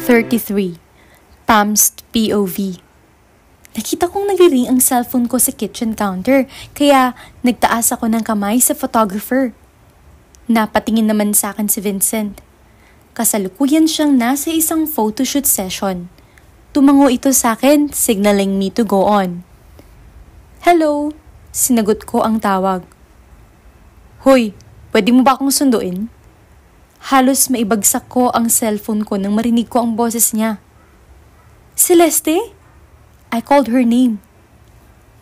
33. Pam's POV. Nakita kong nagri-ring ang cellphone ko sa kitchen counter, kaya nagtaas ako ng kamay sa photographer. Napatingin naman sa akin si Vincent. Kasalukuyan siyang nasa isang photoshoot session. Tumango ito sa akin, signaling me to go on. Hello, sinagot ko ang tawag. Hoy, pwede mo ba akong sunduin? Halos maibagsak ko ang cellphone ko nang marinig ko ang boses niya. Celeste? I called her name.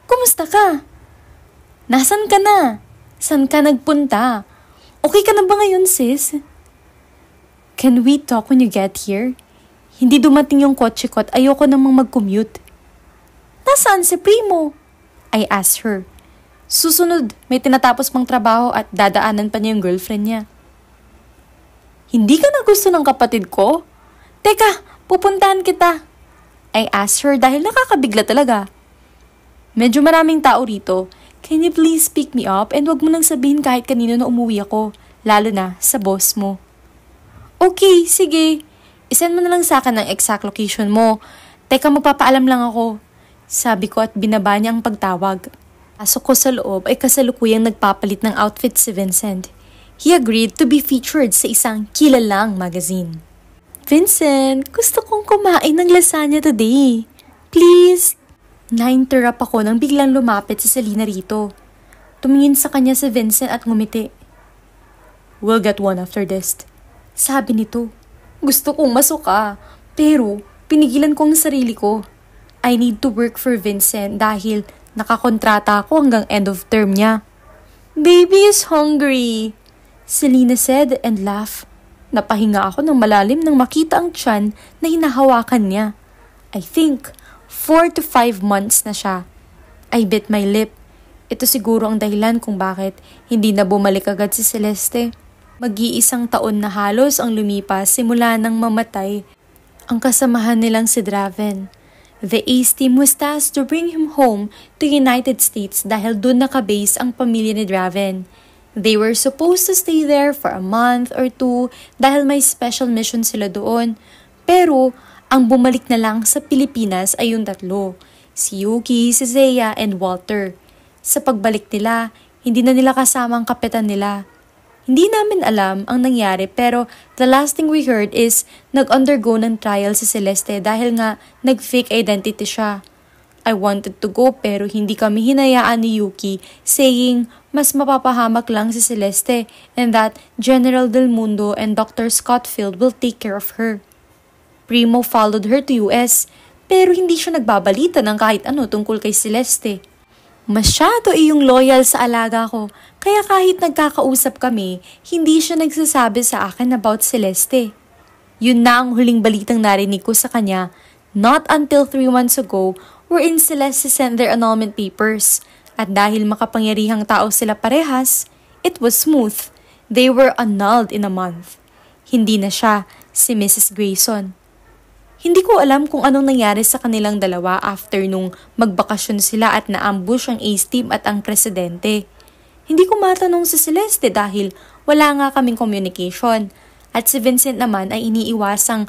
Kumusta ka? Nasaan ka na? Saan ka nagpunta? Okay ka na ba ngayon, sis? Can we talk when you get here? Hindi dumating yung kotse ko at ayoko namang mag-commute. Nasaan si Primo? I asked her. Susunod, may tinatapos pang trabaho at dadaanan pa niya yung girlfriend niya. Hindi ka na gusto ng kapatid ko? Teka, pupuntahan kita. I asked her dahil nakakabigla talaga. Medyo maraming tao rito. Can you please pick me up and wag mo nang sabihin kahit kanino na umuwi ako, lalo na sa boss mo. Okay, sige. Isend mo na lang sa akin ang exact location mo. Teka, magpapaalam lang ako. Sabi ko at binaba niya ang pagtawag. Pasok ko sa loob ay kasalukuyang nagpapalit ng outfit si Vincent. He agreed to be featured sa isang kilalang magazine. Vincent, gusto kong kumain ng lasagna today. Please? Na-interrupt ako nang biglang lumapit si Selena rito. Tumingin sa kanya si Vincent at ngumiti. We'll get one after this. Sabi nito. Gusto kong masuka, pero pinigilan ko ang sarili ko. I need to work for Vincent dahil nakakontrata ako hanggang end of term niya. Baby is hungry, Selena said and laughed. Napahinga ako ng malalim nang makita ang tiyan na hinahawakan niya. I think 4 to 5 months na siya. I bit my lip. Ito siguro ang dahilan kung bakit hindi na bumalik agad si Celeste. Mag-iisang taon na halos ang lumipas simula nang mamatay ang kasamahan nilang si Draven. The Ace team was tasked to bring him home to United States dahil doon nakabase ang pamilya ni Draven. They were supposed to stay there for a month or 2 dahil may special mission sila doon. Pero ang bumalik na lang sa Pilipinas ay yung tatlo, si Yuki, si Zaya, and Walter. Sa pagbalik nila, hindi na nila kasama ang kapitan nila. Hindi namin alam ang nangyari pero the last thing we heard is nag-undergo ng trial si Celeste dahil nga nag-fake identity siya. I wanted to go pero hindi kami hinayaan ni Yuki, saying mas mapapahamak lang si Celeste and that General Del Mundo and Dr. Scottfield will take care of her. Primo followed her to US pero hindi siya nagbabalita ng kahit ano tungkol kay Celeste. Masyado iyong loyal sa alaga ko kaya kahit nagkakausap kami, hindi siya nagsasabi sa akin about Celeste. Yun na ang huling balitang narinig ko sa kanya. Not until 3 months ago, wherein Celeste sent their annulment papers. At dahil makapangyarihang tao sila parehas, it was smooth. They were annulled in a month. Hindi na siya, si Mrs. Grayson. Hindi ko alam kung anong nangyari sa kanilang dalawa after nung magbakasyon sila at naambush ang Ace team at ang presidente. Hindi ko matanong si Celeste dahil wala nga kaming communication. At si Vincent naman ay iniiwasang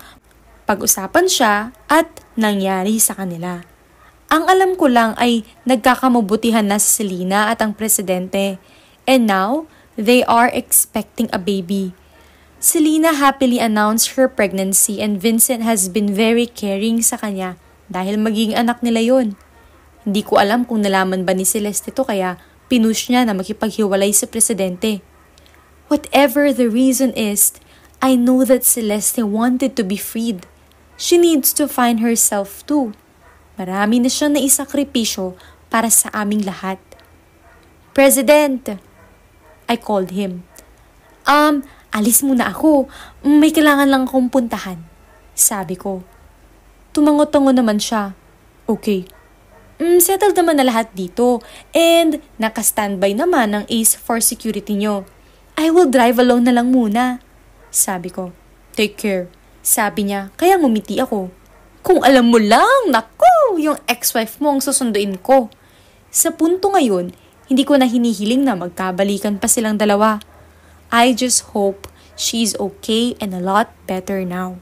pag-usapan siya at nangyari sa kanila. Ang alam ko lang ay nagkakamabutihan na si Selena at ang presidente. And now, they are expecting a baby. Selena happily announced her pregnancy and Vincent has been very caring sa kanya dahil magiging anak nila yon. Hindi ko alam kung nalaman ba ni Celeste to kaya pinush niya na makipaghiwalay sa presidente. Whatever the reason is, I know that Celeste wanted to be freed. She needs to find herself too. Marami na siyang naisakripisyo para sa aming lahat. President! I called him. Alis muna ako. May kailangan lang akong puntahan. Sabi ko. Tumango-tango naman siya. Okay. Settled naman na lahat dito. And naka-standby naman ang Ace for security nyo. I will drive alone na lang muna. Sabi ko. Take care. Sabi niya, kaya ngumiti ako. Kung alam mo lang, naku, yung ex-wife mo ang susunduin ko. Sa punto ngayon, hindi ko na hinihiling na magkabalikan pa silang dalawa. I just hope she's okay and a lot better now.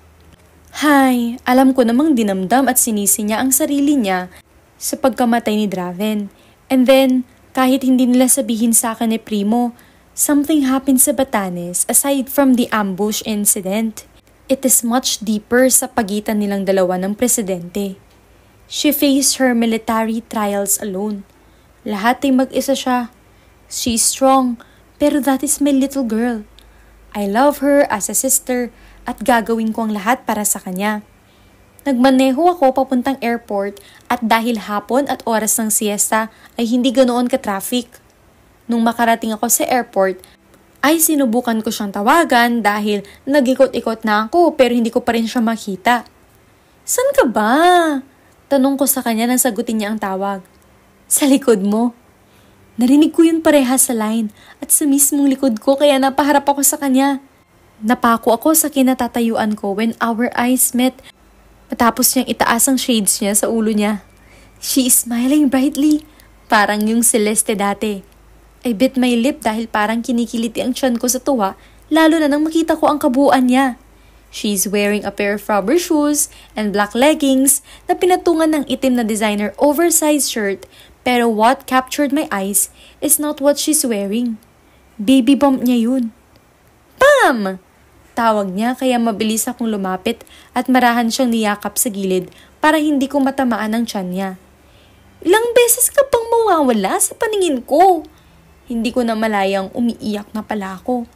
Hay, alam ko namang dinamdam at sinisi niya ang sarili niya sa pagkamatay ni Draven. And then, kahit hindi nila sabihin sa akin ni Primo, something happened sa Batanes aside from the ambush incident. It is much deeper sa pagitan nilang dalawa ng presidente. She faced her military trials alone. Lahat ay mag-isa siya. She's strong, pero that is my little girl. I love her as a sister at gagawin ko ang lahat para sa kanya. Nagmaneho ako papuntang airport at dahil hapon at oras ng siesta ay hindi ganoon ka-traffic. Nung makarating ako sa airport, ay sinubukan ko siyang tawagan dahil nag-ikot-ikot na ako pero hindi ko pa rin siya makita. "San ka ba?" Tanong ko sa kanya nang sagutin niya ang tawag. "Sa likod mo." Narinig ko yun parehas sa line at sa mismong likod ko kaya napaharap ako sa kanya. Napako ako sa kinatatayuan ko when our eyes met matapos niyang itaas ang shades niya sa ulo niya. She is smiling brightly, parang yung Celeste dati. I bit my lip dahil parang kinikiliti ang tiyan ko sa tuwa, lalo na nang makita ko ang kabuuan niya. She's wearing a pair of rubber shoes and black leggings na pinatungan ng itim na designer oversized shirt, pero what captured my eyes is not what she's wearing. Baby bump niya yun. "Pam!" Tawag niya kaya mabilis akong lumapit at marahan siyang niyakap sa gilid para hindi ko matamaan ang tiyan niya. "Ilang beses ka pang mawawala sa paningin ko?" Hindi ko na malayang umiiyak na pala ako.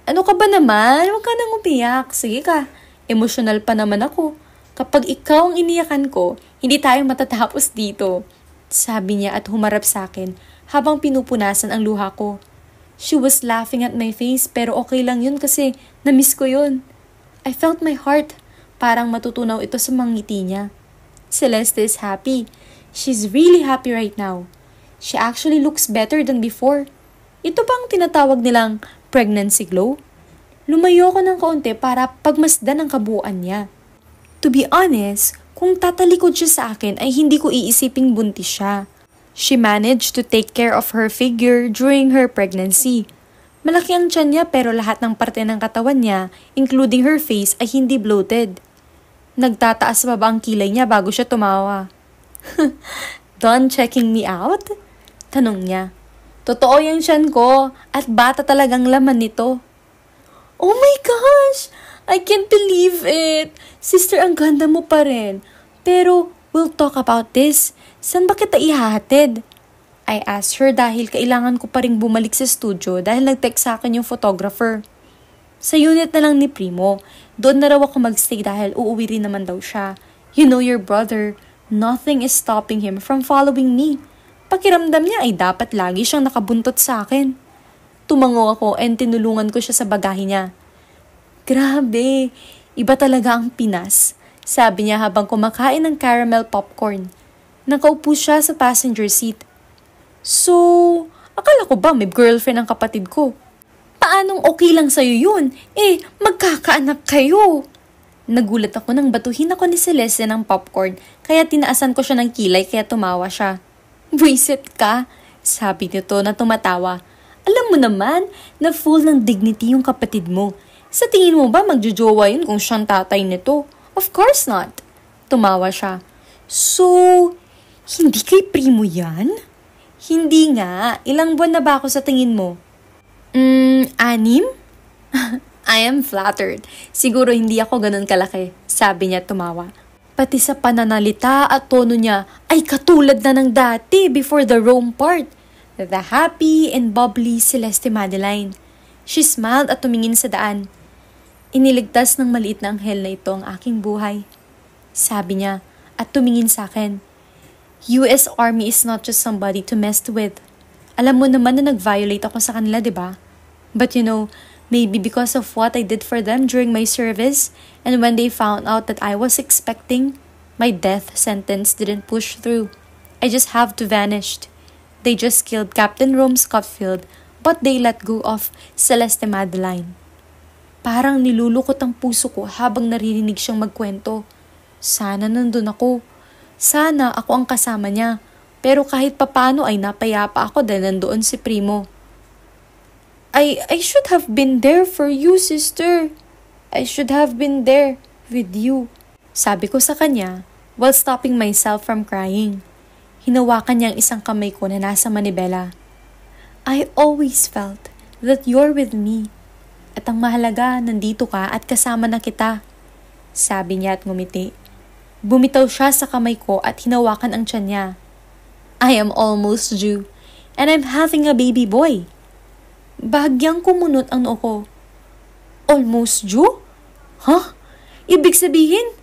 "Ano ka ba naman? Huwag ka nang umiyak. Sige ka, emosyonal pa naman ako. Kapag ikaw ang iniyakan ko, hindi tayo matatapos dito." Sabi niya at humarap sa akin habang pinupunasan ang luha ko. She was laughing at my face pero okay lang yun kasi na-miss ko yun. I felt my heart. Parang matutunaw ito sa mga ngiti niya. Celeste is happy. She's really happy right now. She actually looks better than before. Ito bang tinatawag nilang pregnancy glow? Lumayo ko ng kaunti para pagmasdan ang kabuuan niya. To be honest, kung tatalikod siya sa akin ay hindi ko iisiping buntis siya. She managed to take care of her figure during her pregnancy. Malaki ang tiyan niya pero lahat ng parte ng katawan niya, including her face, ay hindi bloated. Nagtataas pa ba ang kilay niya bago siya tumawa? "Done checking me out?" Tanong niya. "Totoo yung tiyan ko at bata talagang laman nito." "Oh my gosh! I can't believe it! Sister, ang ganda mo pa rin. Pero we'll talk about this. Saan ba kita ihahatid?" I asked her dahil kailangan ko pa ring bumalik sa studio dahil nag-text sa akin yung photographer. Sa unit na lang ni Primo, doon na raw ako magstay dahil uuwi rin naman daw siya. You know your brother, nothing is stopping him from following me. Pakiramdam niya ay dapat lagi siyang nakabuntot sa akin. Tumango ako and tinulungan ko siya sa bagahe niya. "Grabe, iba talaga ang Pinas," sabi niya habang kumakain ng caramel popcorn. Nakaupo siya sa passenger seat. "So, akala ko ba may girlfriend ang kapatid ko? Paanong okay lang sa'yo yun? Magkakaanak kayo." Nagulat ako nang batuhin ako ni Celeste ng popcorn kaya tinaasan ko siya ng kilay kaya tumawa siya. "Buisit ka," sabi nito na tumatawa. "Alam mo naman na full ng dignity yung kapatid mo. Sa tingin mo ba magjojowa yun kung siyang tatay nito? Of course not." Tumawa siya. "So, hindi kay Primo yan?" "Hindi nga. Ilang buwan na ba ako sa tingin mo?" 6? I am flattered. Siguro hindi ako ganun kalaki, sabi niya tumawa. Pati sa pananalita at tono niya ay katulad na ng dati before the Rome part. The happy and bubbly Celeste Madeline. She smiled at tumingin sa daan. "Iniligtas ng maliit na anghel na ito ang aking buhay," sabi niya at tumingin sa akin. US Army is not just somebody to mess with. Alam mo naman na nag-violate ako sa kanila, di ba? But you know, maybe because of what I did for them during my service and when they found out that I was expecting, my death sentence didn't push through. I just have to vanished. They just killed Captain Rome Scottfield but they let go of Celeste Madeline. Parang nilulukot ang puso ko habang naririnig siyang magkwento. Sana nandun ako. Sana ako ang kasama niya. Pero kahit papano ay napayapa ako dahil nandoon si Primo. I should have been there for you, sister. I should have been there. With you. Sabi ko sa kanya while stopping myself from crying. Hinawakan niya ang isang kamay ko na nasa manibela. I always felt that you're with me. At ang mahalaga, nandito ka at kasama na kita. Sabi niya at ngumiti. Bumitaw siya sa kamay ko at hinawakan ang tiyan niya. I am almost due and I'm having a baby boy. Bahagyang kumunot ang noo ko. Almost due? Huh? Ibig sabihin?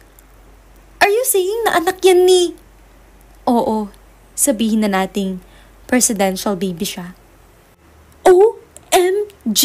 Are you saying na anak yan ni... Oo, sabihin na nating presidential baby siya. OMG!